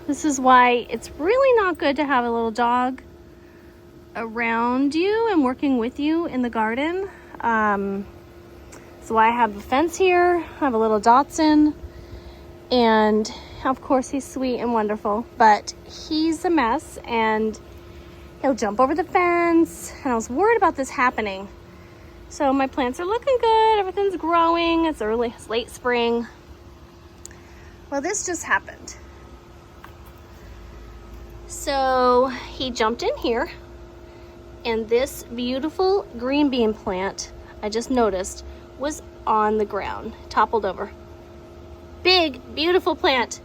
This is why it's really not good to have a little dog around you and working with you in the garden. So why I have a fence here. I have a little Dachshund, and of course he's sweet and wonderful, but he's a mess and he'll jump over the fence, and I was worried about this happening. So my plants are looking good, everything's growing, it's late spring. Well, this just happened. So he jumped in here, and this beautiful green bean plant, I just noticed, was on the ground, toppled over. Big, beautiful plant.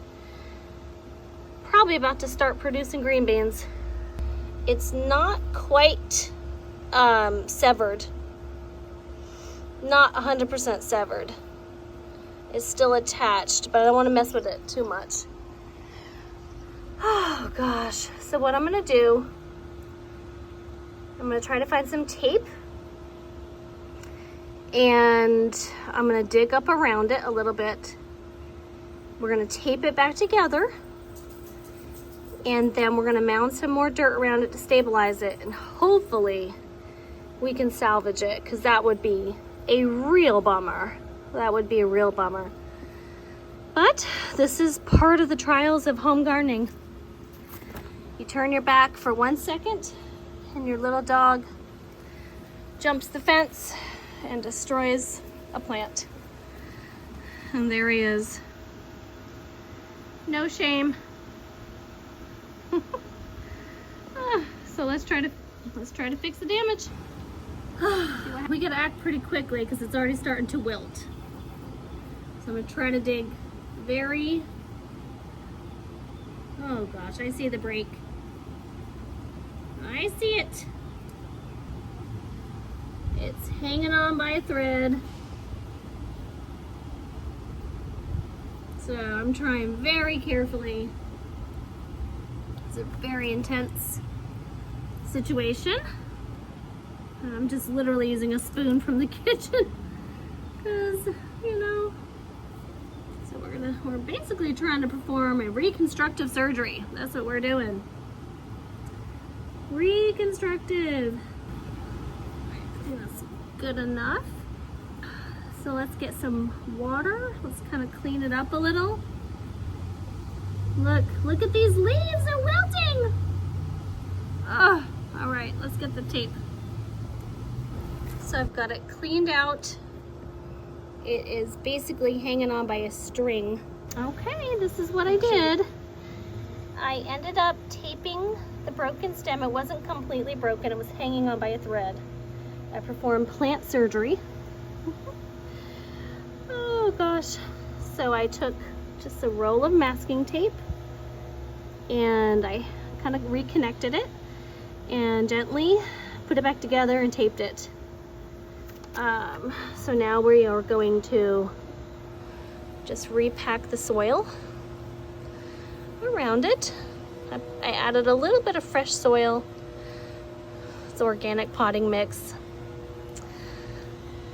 Probably about to start producing green beans. It's not quite severed. Not 100% severed. It's still attached, but I don't want to mess with it too much. Oh gosh. So what I'm gonna do, I'm gonna try to find some tape, and I'm gonna dig up around it a little bit. We're gonna tape it back together, and then we're gonna mound some more dirt around it to stabilize it, and hopefully we can salvage it, because that would be a real bummer. That would be a real bummer. But this is part of the trials of home gardening. You turn your back for 1 second, and your little dog jumps the fence and destroys a plant. And there he is. No shame. So let's try to fix the damage. We gotta act pretty quickly because it's already starting to wilt. So I'm gonna try to dig very, oh gosh, I see the break. I see it. It's hanging on by a thread. So I'm trying very carefully. It's a very intense situation. I'm just literally using a spoon from the kitchen because, you know, so we're basically trying to perform a reconstructive surgery. That's what we're doing. Reconstructive. I think that's good enough. So let's get some water. Let's kind of clean it up a little. Look at these leaves, they're wilting. Oh, all right, let's get the tape. So I've got it cleaned out. It is basically hanging on by a string. Okay, this is what I did. I ended up taping the broken stem. It wasn't completely broken, it was hanging on by a thread. I performed plant surgery. Oh gosh. So I took just a roll of masking tape and I kind of reconnected it and gently put it back together and taped it. So now we are going to just repack the soil around it. I added a little bit of fresh soil. It's organic potting mix.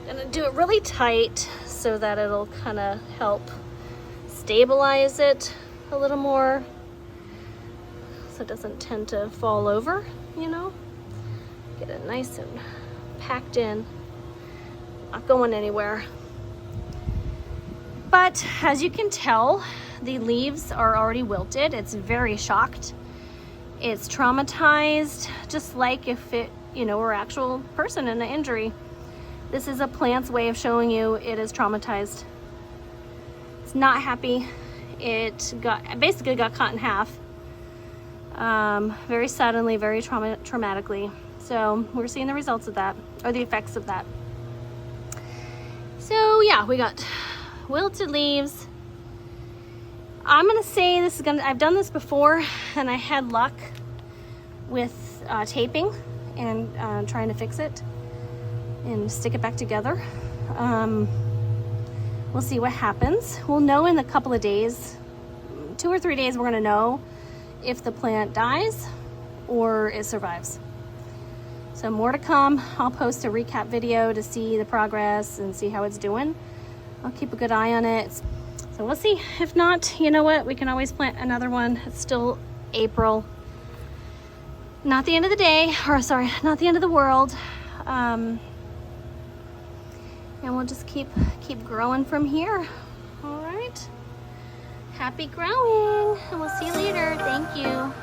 I'm gonna do it really tight so that it'll kind of help stabilize it a little more so it doesn't tend to fall over, you know. Get it nice and packed in, not going anywhere. But as you can tell, the leaves are already wilted. It's very shocked. It's traumatized, just like if it, you know, were an actual person in an injury. This is a plant's way of showing you it is traumatized. It's not happy. It basically got cut in half. Very suddenly, very traumatically. So we're seeing the results of that, or the effects of that. So yeah, we got wilted leaves. I'm gonna say this is I've done this before and I had luck with taping and trying to fix it and stick it back together. We'll see what happens. We'll know in a couple of days, 2 or 3 days, we're gonna know if the plant dies or it survives. So more to come. I'll post a recap video to see the progress and see how it's doing. I'll keep a good eye on it. So we'll see. If not, you know what? We can always plant another one. It's still April. Not the end of the day, or sorry, not the end of the world. And we'll just keep growing from here. All right. Happy growing, and we'll see you later. Thank you.